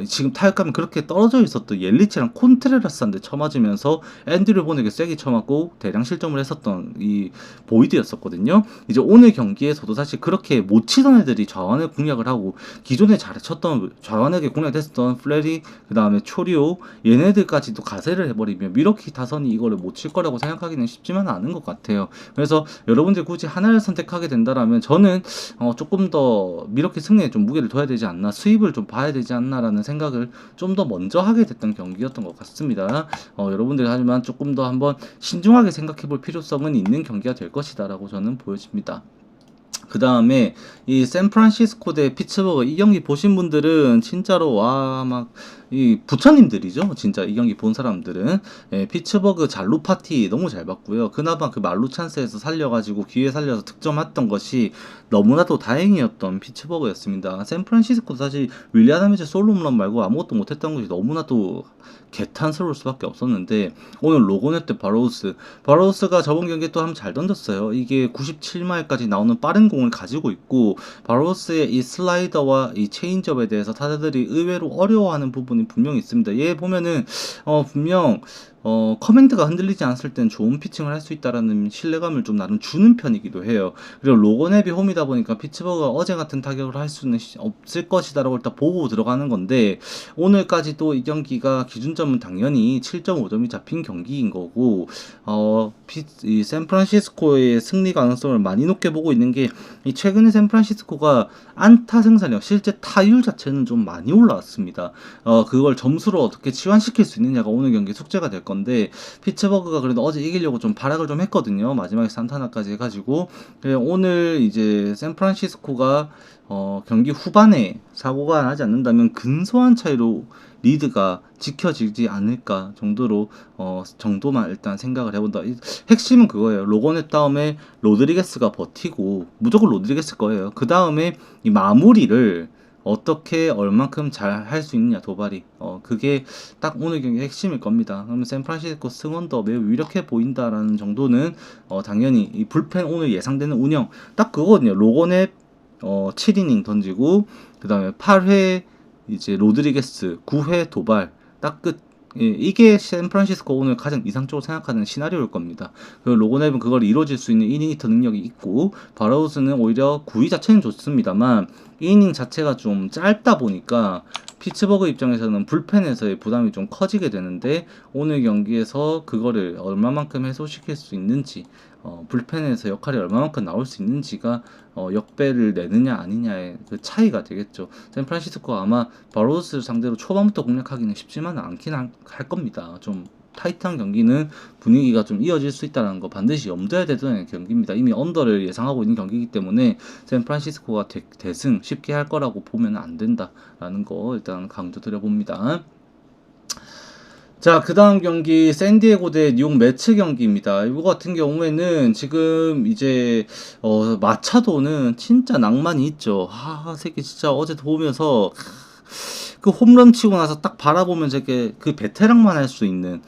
지금 타격감이 그렇게 떨어져 있었던 옐리치랑 콘트레라스한테 쳐맞으면서 앤드류 본에게 세게 쳐맞고 대량 실점을 했었던 이 보이드였었거든요. 이제 오늘 경기에서도 사실 그렇게 못 치던 애들이 좌완을 공략을 하고, 기존에 잘 쳤던 좌완에게 공략됐었던 플레리, 그 다음에 초리오, 얘네들까지도 가세를 해버리면 미러키 타선이 이거를 못 칠 거라고 생각하기는 쉽지만 않은 것 같아요. 그래서 여러분들 굳이 하나를 선택하게 된다라면 저는 조금 더 미러키 승리에 좀 무게를 둬야 되지 않나, 수입을 좀 봐야 되지 않나라는 생각을 좀 더 먼저 하게 됐던 경기였던 것 같습니다. 여러분들 하지만 조금 더 한번 신중하게 생각해 볼 필요성은 있는 경기가 될 것이다 라고 저는 보여집니다. 그 다음에 이 샌프란시스코 대 피츠버그, 이 경기 보신 분들은 진짜로 와 막 이 부처님들이죠. 진짜 이 경기 본 사람들은. 피츠버그 잘루 파티 너무 잘 봤고요. 그나마 그 말루 찬스에서 살려가지고 기회 살려서 득점했던 것이 너무나도 다행이었던 피츠버그였습니다. 샌프란시스코도 사실 윌리안 아메즈 솔로 홈런 말고 아무것도 못했던 것이 너무나도 개탄스러울 수밖에 없었는데, 오늘 로고넷 대 바로우스가 저번 경기에 또 한번 잘 던졌어요. 이게 97마일까지 나오는 빠른 공을 가지고 있고, 바로우스의 이 슬라이더와 이 체인지업에 대해서 타자들이 의외로 어려워하는 부분이 분명히 있습니다. 얘 보면은 분명 커맨드가 흔들리지 않았을 땐 좋은 피칭을 할 수 있다라는 신뢰감을 좀 나름 주는 편이기도 해요. 그리고 로건앱이 홈이다 보니까 피츠버그가 어제 같은 타격을 할 수는 없을 것이다라고 일단 보고 들어가는 건데, 오늘까지도 이 경기가 기준점은 당연히 7.5점이 잡힌 경기인 거고, 이 샌프란시스코의 승리 가능성을 많이 높게 보고 있는 게, 이 최근에 샌프란시스코가 안타 생산력, 실제 타율 자체는 좀 많이 올라왔습니다. 그걸 점수로 어떻게 치환시킬 수 있느냐가 오늘 경기 숙제가 될 건데, 피츠버그가 그래도 어제 이기려고 좀 발악을 좀 했거든요. 마지막에 산타나까지 해가지고. 오늘 이제 샌프란시스코가 경기 후반에 사고가 나지 않는다면 근소한 차이로 리드가 지켜지지 않을까 정도로 정도만 일단 생각을 해본다. 핵심은 그거예요. 로건의 다음에 로드리게스가 버티고, 무조건 로드리게스 거예요. 그 다음에 이 마무리를 어떻게 얼만큼 잘 할 수 있느냐, 도발이. 그게 딱 오늘 경기 핵심일 겁니다. 그러면 샌프란시스코 승원도 매우 유력해 보인다라는 정도는 당연히 이 불펜 오늘 예상되는 운영 딱 그거거든요. 로건의 7이닝 던지고, 그 다음에 8회 이제 로드리게스, 9회 도발, 딱 끝. 이게 샌프란시스코 오늘 가장 이상적으로 생각하는 시나리오일 겁니다. 그리고 로고넵은 그걸 이루어질 수 있는 이닝히터 능력이 있고, 바라우스는 오히려 구위 자체는 좋습니다만 이닝 자체가 좀 짧다 보니까 피츠버그 입장에서는 불펜에서의 부담이 좀 커지게 되는데, 오늘 경기에서 그거를 얼마만큼 해소시킬 수 있는지, 불펜에서 역할이 얼마만큼 나올 수 있는지가 역배를 내느냐 아니냐의 그 차이가 되겠죠. 샌프란시스코가 아마 바로우스를 상대로 초반부터 공략하기는 쉽지만 않긴 할 겁니다. 좀 타이트한 경기는 분위기가 좀 이어질 수 있다는 거 반드시 염두에 되는 경기입니다. 이미 언더를 예상하고 있는 경기이기 때문에 샌프란시스코가 대승 쉽게 할 거라고 보면 안 된다라는 거 일단 강조드려봅니다. 자, 그 다음 경기 샌디에고 대 뉴욕 매츠 경기입니다. 이거 같은 경우에는 지금 이제 마차도는 진짜 낭만이 있죠. 새끼 진짜 어제 보면서 그 홈런 치고 나서 딱 바라보면 저게 그 베테랑만 할 수 있는,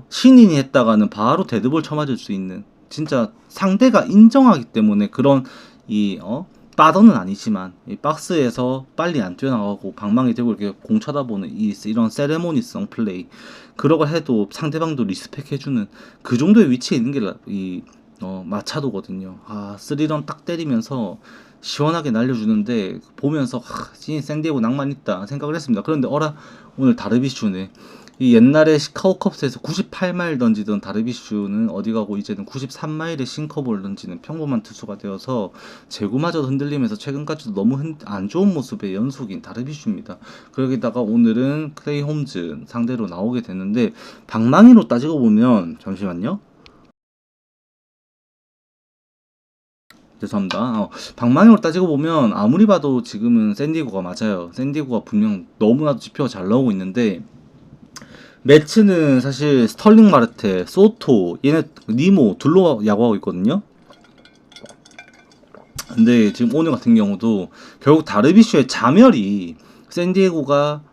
신인이 했다가는 바로 데드볼 쳐맞을 수 있는, 진짜 상대가 인정하기 때문에 그런 빠더는 아니지만 이 박스에서 빨리 안 뛰어나가고 방망이 들고 이렇게 공 쳐다보는 이런 세레모니성 플레이, 그러고 해도 상대방도 리스펙해주는 그 정도의 위치에 있는 게 마차도거든요. 3런 딱 때리면서 시원하게 날려주는데 보면서 샌디에고 낭만 있다 생각을 했습니다. 그런데 오늘 다르비슈네. 이 옛날에 시카고컵스에서 98마일 던지던 다르비슈는 어디 가고 이제는 93마일의 싱커볼 던지는 평범한 투수가 되어서 제구마저도 흔들리면서 최근까지도 너무 안 좋은 모습의 연속인 다르비슈입니다. 거기다가 오늘은 클레이 홈즈 상대로 나오게 됐는데 방망이로 따지고 보면 잠시만요. 죄송합니다. 방망이로 따지고 보면 아무리 봐도 지금은 샌디에고가 맞아요. 샌디에고가 분명 너무나도 지표가 잘 나오고 있는데 매츠는 사실 스털링 마르테, 소토, 얘네 니모 둘로 야구하고 있거든요. 근데 지금 오늘 같은 경우도 결국 다르비슈의 자멸이 샌디에고가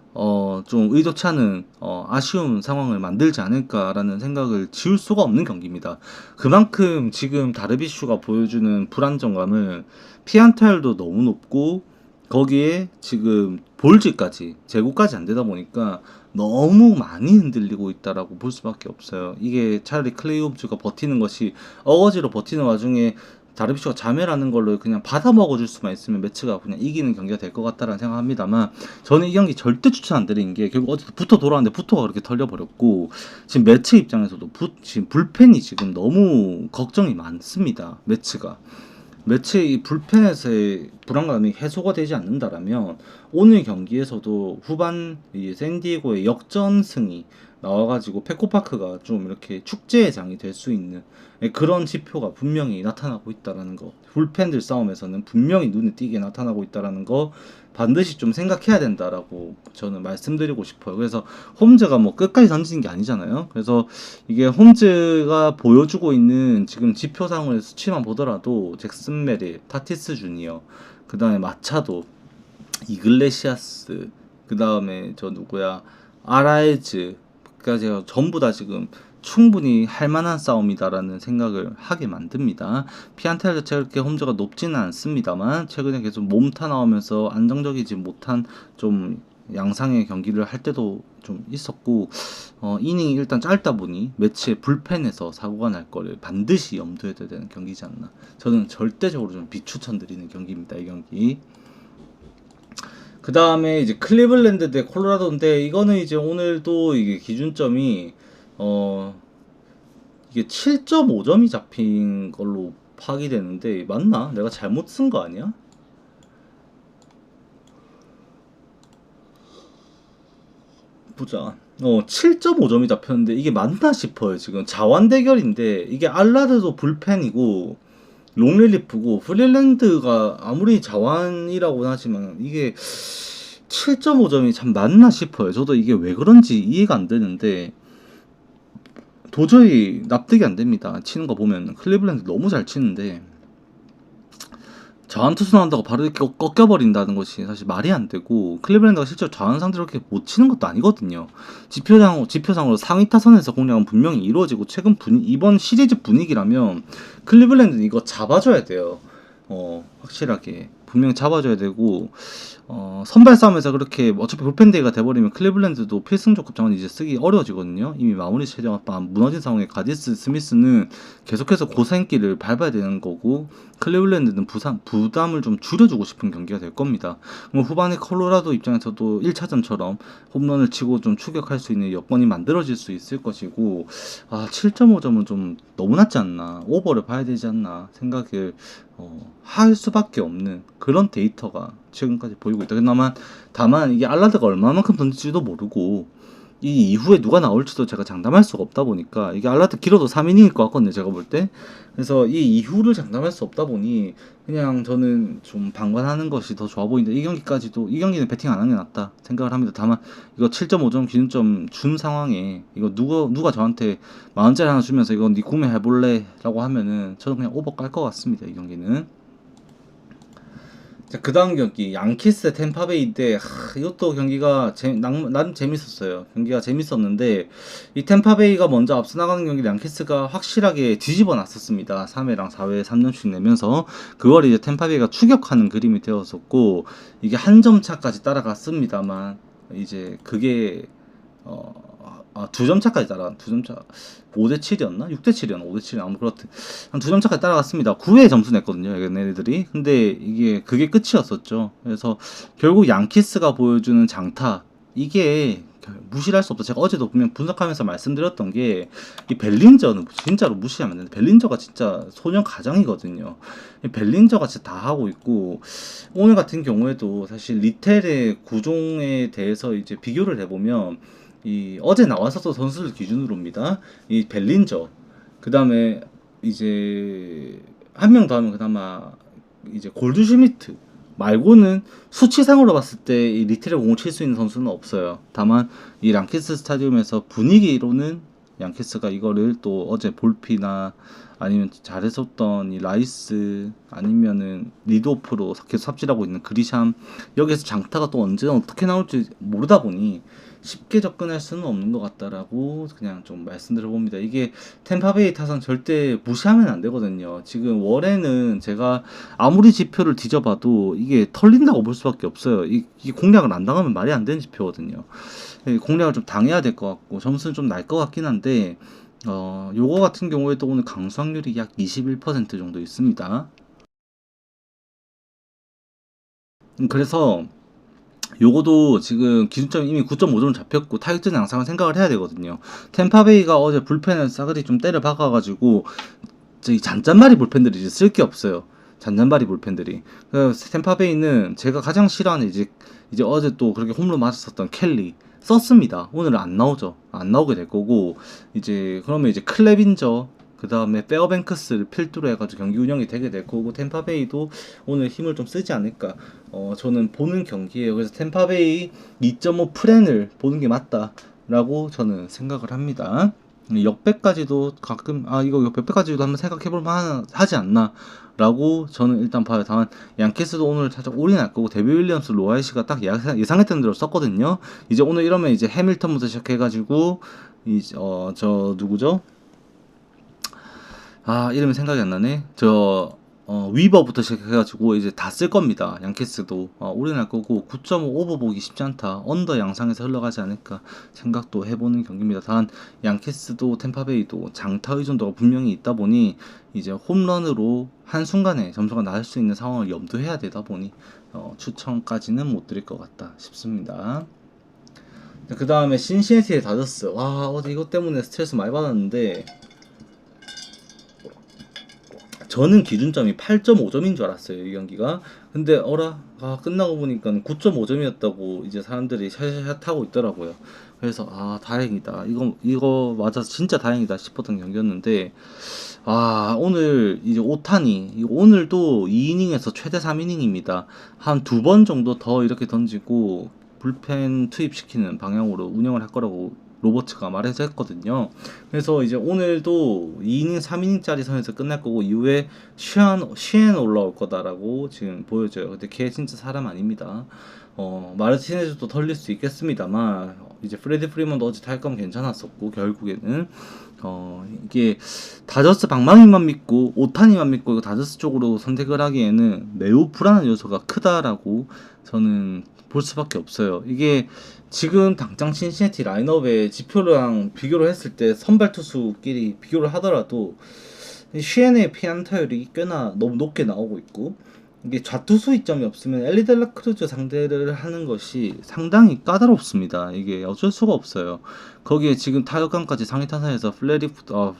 좀 의도치 않은 아쉬운 상황을 만들지 않을까라는 생각을 지울 수가 없는 경기입니다. 그만큼 지금 다르비슈가 보여주는 불안정감은 피안타율도 너무 높고 거기에 지금 볼즈까지 제구까지 안 되다 보니까 너무 많이 흔들리고 있다라고 볼 수밖에 없어요. 이게 차라리 클레이 홈즈가 버티는 것이 어거지로 버티는 와중에 다르비슈가 자멸하는 걸로 그냥 받아 먹어줄 수만 있으면 매치가 그냥 이기는 경기가 될 것 같다라는 생각합니다만 저는 이 경기 절대 추천 안 드리는 게 결국 어쨌든 붙어 돌아왔는데 붙어가 그렇게 털려버렸고 지금 매치 입장에서도 지금 불펜이 지금 너무 걱정이 많습니다. 매치 이 불펜에서의 불안감이 해소가 되지 않는다라면 오늘 경기에서도 후반 이 샌디에고의 역전승이 나와가지고 페코파크가 좀 이렇게 축제의 장이 될 수 있는 그런 지표가 분명히 나타나고 있다라는 거, 불펜들 싸움에서는 분명히 눈에 띄게 나타나고 있다라는 거 반드시 좀 생각해야 된다라고 저는 말씀드리고 싶어요. 그래서 홈즈가 뭐 끝까지 던지는 게 아니잖아요. 그래서 이게 홈즈가 보여주고 있는 지금 지표상의 수치만 보더라도 잭슨 메릴, 타티스 주니어, 그 다음에 마차도, 이글레시아스, 그 다음에 저 누구야, 아라에즈까지 전부 다 지금 충분히 할만한 싸움이다라는 생각을 하게 만듭니다. 피안타 자체가 그렇게 홈즈가 높지는 않습니다만 최근에 계속 몸타 나오면서 안정적이지 못한 좀 양상의 경기를 할 때도 좀 있었고 이닝이 일단 짧다 보니 매치의 불펜에서 사고가 날 거를 반드시 염두에 둬야 되는 경기지 않나. 저는 절대적으로 좀 비추천드리는 경기입니다. 이 경기. 그 다음에 이제 클리블랜드 대 콜로라도인데 이거는 이제 오늘도 이게 기준점이 이게 7.5점이 잡힌 걸로 파악이 되는데 맞나? 내가 잘못 쓴 거 아니야? 보자. 7.5점이 잡혔는데 이게 맞나 싶어요. 지금 자완 대결인데 이게 알라드도 불펜이고 롱릴리프고 프릴랜드가 아무리 자완이라고 하지만 이게 7.5점이 참 맞나 싶어요. 저도 이게 왜 그런지 이해가 안 되는데 도저히 납득이 안 됩니다. 치는 거 보면 클리블랜드 너무 잘 치는데 자완 투수 나온다고 바로 이렇게 꺾여버린다는 것이 사실 말이 안 되고 클리블랜드가 실제로 자완 상대로 그렇게 못 치는 것도 아니거든요. 지표상으로 상위 타선에서 공략은 분명히 이루어지고 이번 시리즈 분위기라면 클리블랜드는 이거 잡아줘야 돼요. 확실하게 분명히 잡아줘야 되고 선발 싸움에서 그렇게 어차피 불펜데이가 돼버리면 클리블랜드도 필승조급 자원 이제 쓰기 어려워지거든요. 이미 마무리 체제가 무너진 상황에 가디스 스미스는 계속해서 고생길을 밟아야 되는 거고 클리블랜드는 부담을 좀 줄여주고 싶은 경기가 될 겁니다. 그럼 후반에 콜로라도 입장에서도 1차전처럼 홈런을 치고 좀 추격할 수 있는 여건이 만들어질 수 있을 것이고 7.5점은 좀 너무 낮지 않나, 오버를 봐야 되지 않나 생각을 할 수밖에 없는 그런 데이터가 최근까지 보이고 있다. 다만 이게 알라드가 얼마만큼 던질지도 모르고 이 이후에 누가 나올지도 제가 장담할 수가 없다 보니까 이게 알라드 길어도 3이닝일 것 같거든요. 제가 볼 때. 그래서 이 이후를 장담할 수 없다 보니 그냥 저는 좀 방관하는 것이 더 좋아 보이는데 이 경기는 배팅 안 하는 게 낫다 생각을 합니다. 다만 이거 7.5점 기준점 준 상황에 이거 누가 저한테 만원짜리 하나 주면서 이거 네 구매해볼래? 라고 하면은 저는 그냥 오버 깔 것 같습니다. 이 경기는. 자, 그 다음 경기 양키스 템파베이인데 이것도 경기가 나름 재밌었어요. 경기가 재밌었는데 이 템파베이가 먼저 앞서 나가는 경기 양키스가 확실하게 뒤집어 놨었습니다. 3회랑 4회 3점씩 내면서 그걸 이제 템파베이가 추격하는 그림이 되었었고 이게 한 점 차까지 따라갔습니다만 이제 그게 두 점 차까지 따라, 두 점 차, 5대 7이었나? 6대 7이었나? 5대 7, 아무 그렇듯. 한 두 점 차까지 따라갔습니다. 9회 점수 냈거든요, 얘네들이. 근데 이게, 그게 끝이었었죠. 그래서 결국 양키스가 보여주는 장타, 이게 무시를 할 수 없다. 제가 어제도 분명 분석하면서 말씀드렸던 게, 이 벨린저는 진짜로 무시하면 안 되는데, 벨린저가 진짜 소년 가장이거든요. 이 벨린저가 진짜 다 하고 있고, 오늘 같은 경우에도 사실 리텔의 구종에 대해서 이제 비교를 해보면, 이 어제 나왔었던 선수들 기준으로입니다. 이 벨린저, 그 다음에 이제 한 명 더 하면 그나마 이제 골드슈미트 말고는 수치상으로 봤을 때 이 리틀의 공을 칠 수 있는 선수는 없어요. 다만 이 랑키스 스타디움에서 분위기로는 양키스가 이거를 또 어제 볼피나 아니면 잘했었던 이 라이스 아니면은 리드오프로 계속 삽질하고 있는 그리샴, 여기에서 장타가 또 언제 어떻게 나올지 모르다 보니 쉽게 접근할 수는 없는 것 같다라고 그냥 좀 말씀드려봅니다. 이게 템파베이 타선 절대 무시하면 안 되거든요. 지금 월에는 제가 아무리 지표를 뒤져봐도 이게 털린다고 볼 수밖에 없어요. 이게 공략을 안 당하면 말이 안 되는 지표거든요. 공략을 좀 당해야 될 것 같고 점수는 좀 날 것 같긴 한데, 요거 같은 경우에도 오늘 강수 확률이 약 21% 정도 있습니다. 그래서 요거도 지금 기준점이 이미 9.5점 잡혔고 타격전 양상을 생각을 해야 되거든요. 템파베이가 어제 불펜을 싸그리 좀 때려 박아가지고 저기 잔잔바리 불펜들이 이제 쓸 게 없어요. 잔잔바리 불펜들이. 그래서 템파베이는 제가 가장 싫어하는 이제 어제 또 그렇게 홈런 맞았었던 켈리 썼습니다. 오늘은 안 나오죠. 안 나오게 될 거고, 이제 그러면 이제 클레빈저, 그 다음에 페어뱅크스를 필두로 해가지고 경기 운영이 되게 될 거고, 템파베이도 오늘 힘을 좀 쓰지 않을까. 저는 보는 경기예요. 그래서 템파베이 2.5 프렌을 보는 게 맞다라고 저는 생각을 합니다. 역배까지도 가끔 이거 역배까지도 한번 생각해볼 만하지 않나 라고 저는 일단 봐요. 다만 양키스도 오늘 살짝 올인할 거고, 데비 윌리엄스 로아이시가 딱 예상했던 대로 썼거든요. 이제 오늘 이러면 이제 해밀턴부터 시작해가지고 저 누구죠? 이름이 생각이 안 나네. 위버부터 시작해가지고 이제 다 쓸 겁니다. 양키스도 올인할 거고, 9.5 오버 보기 쉽지 않다. 언더 양상에서 흘러가지 않을까 생각도 해보는 경기입니다. 단 양키스도 템파베이도 장타 의존도가 분명히 있다 보니 이제 홈런으로 한순간에 점수가 나올 수 있는 상황을 염두해야 되다 보니 추천까지는 못 드릴 것 같다 싶습니다. 그 다음에 신시내티의 다저스. 어제 이것 때문에 스트레스 많이 받았는데, 저는 기준점이 8.5점인 줄 알았어요, 이 경기가. 근데 끝나고 보니까 9.5점이었다고 이제 사람들이 샷 하고 있더라고요. 그래서 다행이다. 이거 맞아서 진짜 다행이다 싶었던 경기였는데, 오늘 이제 오타니 오늘도 2이닝에서 최대 3이닝입니다. 한 두 번 정도 더 이렇게 던지고 불펜 투입시키는 방향으로 운영을 할 거라고 로버츠가 말해서 했거든요. 그래서 이제 오늘도 2이닝, 3이닝짜리 선에서 끝날 거고, 이후에 시엔 올라올 거다라고 지금 보여져요. 근데 걔 진짜 사람 아닙니다. 마르티네즈도 털릴 수 있겠습니다만, 이제 프레디 프리먼도 어제 타격감 괜찮았었고, 결국에는 이게 다저스 방망이만 믿고 오타니만 믿고 이거 다저스 쪽으로 선택을 하기에는 매우 불안한 요소가 크다라고 저는 볼 수밖에 없어요. 이게 지금 당장 신시내티 라인업의 지표랑 비교를 했을 때 선발 투수끼리 비교를 하더라도 시엔의 피안타율이 꽤나 너무 높게 나오고 있고, 이게 좌투수 이점이 없으면 엘리델라 크루즈 상대를 하는 것이 상당히 까다롭습니다. 이게 어쩔 수가 없어요. 거기에 지금 타격감까지 상위 타선에서 프리드부터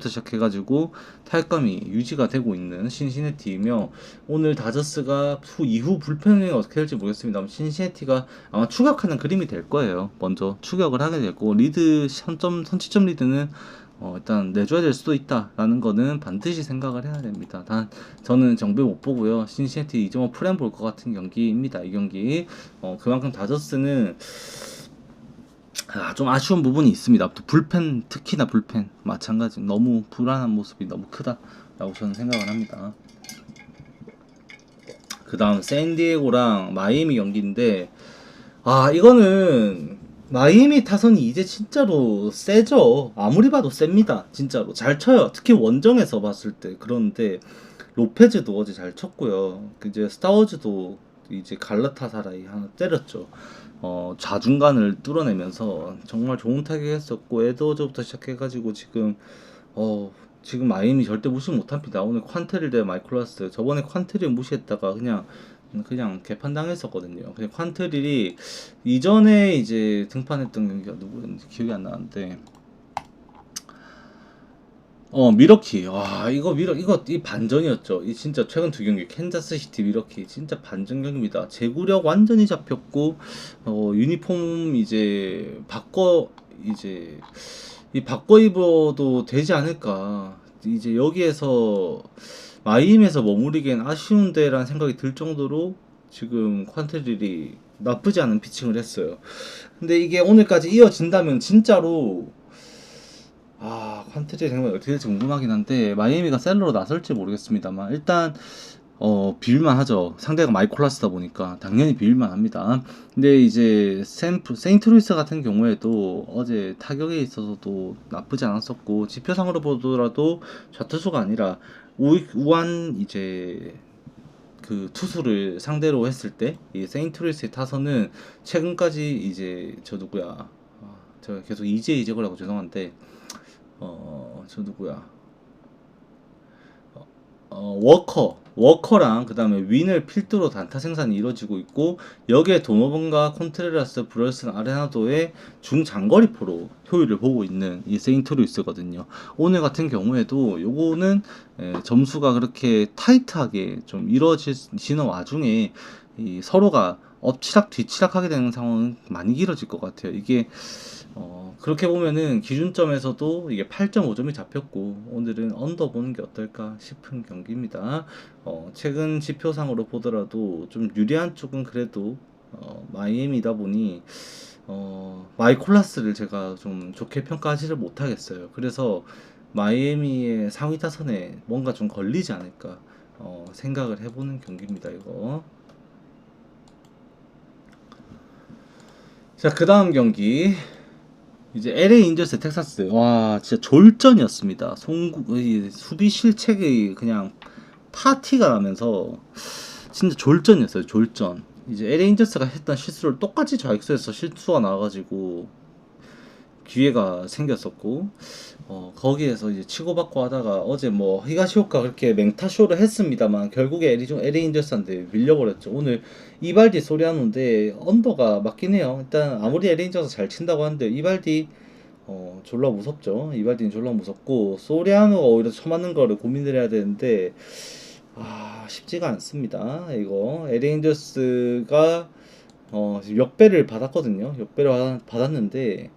시작해가지고 타격감이 유지가 되고 있는 신시내티이며, 오늘 다저스가 이후 불펜이 어떻게 될지 모르겠습니다. 신시내티가 아마 추격하는 그림이 될 거예요. 먼저 추격을 하게 될 거고, 리드 선취점 리드는 일단 내줘야 될 수도 있다라는 거는 반드시 생각을 해야 됩니다. 단 저는 정배 못 보고요. 신시내티 2.5 프렌 볼 것 같은 경기입니다. 이 경기 그만큼 다저스는 좀 아쉬운 부분이 있습니다. 또 불펜, 특히나 불펜 마찬가지 너무 불안한 모습이 너무 크다라고 저는 생각을 합니다. 그 다음 샌디에고랑 마이애미 경기인데, 이거는 마이애미 타선이 이제 진짜로 세죠. 아무리 봐도 셉니다. 진짜로 잘 쳐요. 특히 원정에서 봤을 때. 그런데 로페즈도 어제 잘 쳤고요. 이제 스타워즈도 이제 갈라타사라이 하나 때렸죠. 좌중간을 뚫어내면서 정말 좋은 타격했었고, 에드워즈부터 시작해가지고 지금 마이애미 절대 무시 못합니다. 오늘 콴테릴 대 마이콜라스, 저번에 콴테릴 무시했다가 그냥 개판당했었거든요. 그냥 콴테릴이 이전에 이제 등판했던 경기가 누구였는지 기억이 안 나는데, 미러키. 와, 이거 이 반전이었죠. 이 진짜 최근 두 경기 캔자스 시티 미러키 진짜 반전 경기입니다. 제구력 완전히 잡혔고, 유니폼 이제 바꿔 입어도 되지 않을까. 이제 여기에서 마이임에서 머무르기엔 아쉬운데라는 생각이 들 정도로 지금 콴테릴이 나쁘지 않은 피칭을 했어요. 근데 이게 오늘까지 이어진다면 진짜로, 콴테릴 정말 어떻게 될지 궁금하긴 한데, 마이애미가 셀러로 나설지 모르겠습니다만, 일단 비빌만 하죠. 상대가 마이콜라스다 보니까 당연히 비빌만 합니다. 근데 이제 세인트루이스 같은 경우에도 어제 타격에 있어서도 나쁘지 않았었고, 지표상으로 보더라도 좌투수가 아니라 우한 이제 그 투수를 상대로 했을 때 이 세인트루이스의 타선은 최근까지 이제 제가 계속 이제거라고 죄송한데, 저 누구야? 워커랑 그 다음에 윈을 필두로 단타 생산이 이루어지고 있고, 여기에 도노번과 콘트레라스, 브럴슨, 아레나도의 중장거리포로 효율을 보고 있는 이 세인트루이스거든요. 오늘 같은 경우에도 요거는 점수가 그렇게 타이트하게 좀 이루어지는 와중에 이 서로가 엎치락 뒤치락 하게 되는 상황은 많이 길어질 것 같아요. 이게 그렇게 보면은 기준점에서도 이게 8.5점이 잡혔고, 오늘은 언더 보는 게 어떨까 싶은 경기입니다. 최근 지표상으로 보더라도 좀 유리한 쪽은 그래도 마이애미다 보니 마이콜라스를 제가 좀 좋게 평가하지를 못하겠어요. 그래서 마이애미의 상위 타선에 뭔가 좀 걸리지 않을까 생각을 해보는 경기입니다. 이거. 자, 그 다음 경기 이제 LA 인저스 텍사스. 와, 진짜 졸전이었습니다. 수비 실책이 그냥 파티가 나면서 진짜 졸전이었어요. 졸전. 이제 LA 인저스가 했던 실수를 똑같이 좌익수에서 실수가 나와가지고 기회가 생겼었고, 거기에서 이제 치고받고 하다가 어제 뭐 히가시오카 그렇게 맹타쇼를 했습니다만 결국에 LA 인저스한테 밀려버렸죠. 오늘 이발디 소리하는데 언더가 맞긴 해요. 일단 아무리 LA 인저스 잘 친다고 하는데 이발디 졸라 무섭죠. 이발디는 졸라 무섭고, 소리아노가 오히려 쳐맞는 거를 고민을 해야 되는데 쉽지가 않습니다. 이거 LA 인저스가 지금 역배를 받았거든요. 역배를 받았는데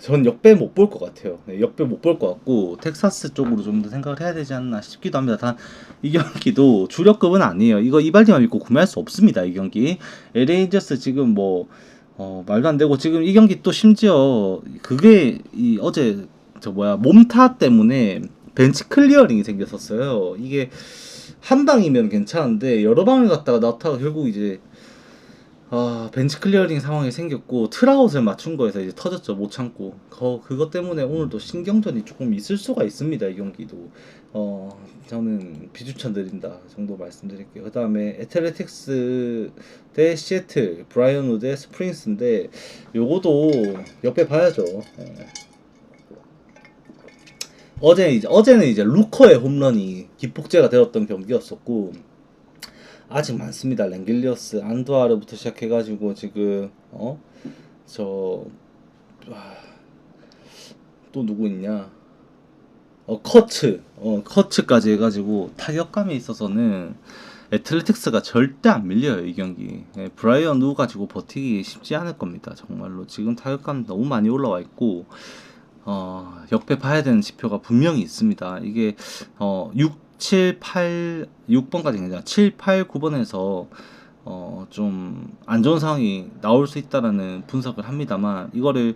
전 역배 못 볼 것 같아요. 네, 역배 못 볼 것 같고 텍사스 쪽으로 좀 더 생각을 해야 되지 않나 싶기도 합니다. 단 이 경기도 주력급은 아니에요. 이거 이발디만 믿고 구매할 수 없습니다. 이 경기 LA 인저스 지금 말도 안 되고, 지금 이 경기 또 심지어 그게 어제 몸타 때문에 벤치 클리어링이 생겼었어요. 이게 한 방이면 괜찮은데 여러 방을 갖다가 나타가 결국 이제 벤치 클리어링 상황이 생겼고, 트라웃을 맞춘 거에서 이제 터졌죠. 못 참고. 그것 때문에 오늘도 신경전이 조금 있을 수가 있습니다. 이 경기도. 저는 비추천드린다 정도 말씀드릴게요. 그 다음에 애틀레틱스 대 시애틀, 브라이언 우드 대 스프링스인데 요거도 옆에 봐야죠. 어제는 이제 루커의 홈런이 기폭제가 되었던 경기였었고, 아직 많습니다. 랭길리어스, 안두아르부터 시작해가지고 지금 또 누구 있냐? 커츠까지 해가지고 타격감에 있어서는 애틀레틱스가 절대 안 밀려요. 이 경기. 브라이언 누 가지고 버티기 쉽지 않을 겁니다. 정말로 지금 타격감 너무 많이 올라와 있고, 역배 봐야 되는 지표가 분명히 있습니다. 이게 6번까지 아니라 7, 8, 9번에서 좀 안 좋은 상황이 나올 수 있다라는 분석을 합니다만, 이거를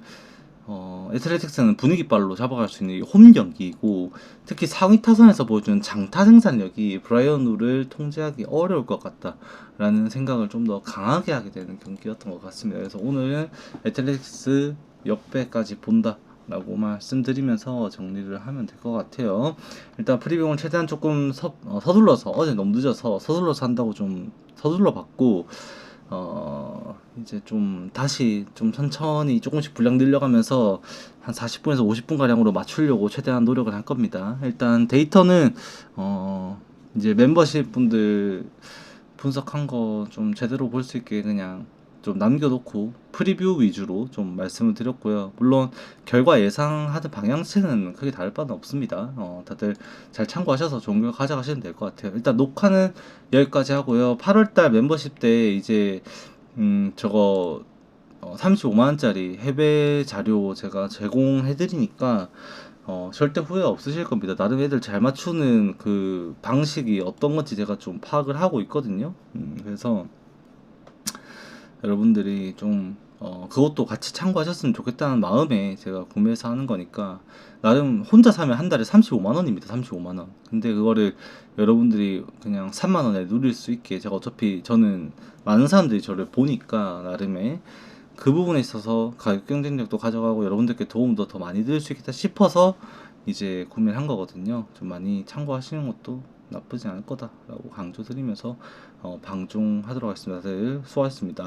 애틀레틱스는 분위기발로 잡아갈 수 있는 홈 경기이고, 특히 상위 타선에서 보여주는 장타 생산력이 브라이언 우를 통제하기 어려울 것 같다라는 생각을 좀 더 강하게 하게 되는 경기였던 것 같습니다. 그래서 오늘은 애틀레틱스 역배까지 본다. 라고 말씀드리면서 정리를 하면 될 것 같아요. 일단 프리뷰를 최대한 조금 서둘러서, 어제 너무 늦어서 서둘러서 한다고 좀 서둘러 봤고, 이제 좀 다시 좀 천천히 조금씩 분량 늘려가면서 한 40분에서 50분 가량으로 맞추려고 최대한 노력을 할 겁니다. 일단 데이터는 이제 멤버십 분들 분석한 거 좀 제대로 볼 수 있게 그냥 좀 남겨놓고 프리뷰 위주로 좀 말씀을 드렸고요. 물론 결과 예상하는 방향치는 크게 다를 바는 없습니다. 다들 잘 참고하셔서 좋은 결과 가져가시면 될 것 같아요. 일단 녹화는 여기까지 하고요. 8월달 멤버십 때 이제 저거 35만원짜리 해외 자료 제가 제공해드리니까 절대 후회 없으실 겁니다. 나름 애들 잘 맞추는 그 방식이 어떤 건지 제가 좀 파악을 하고 있거든요. 그래서 여러분들이 좀 그것도 같이 참고하셨으면 좋겠다는 마음에 제가 구매해서 하는 거니까 나름 혼자 사면 한 달에 35만 원입니다. 35만 원. 근데 그거를 여러분들이 그냥 3만 원에 누릴 수 있게 제가 어차피 저는 많은 사람들이 저를 보니까 나름의 그 부분에 있어서 가격 경쟁력도 가져가고 여러분들께 도움도 더 많이 드릴 수 있겠다 싶어서 이제 구매를 한 거거든요. 좀 많이 참고하시는 것도 나쁘지 않을 거다라고 강조드리면서 방종하도록 하겠습니다. 다들 수고하셨습니다.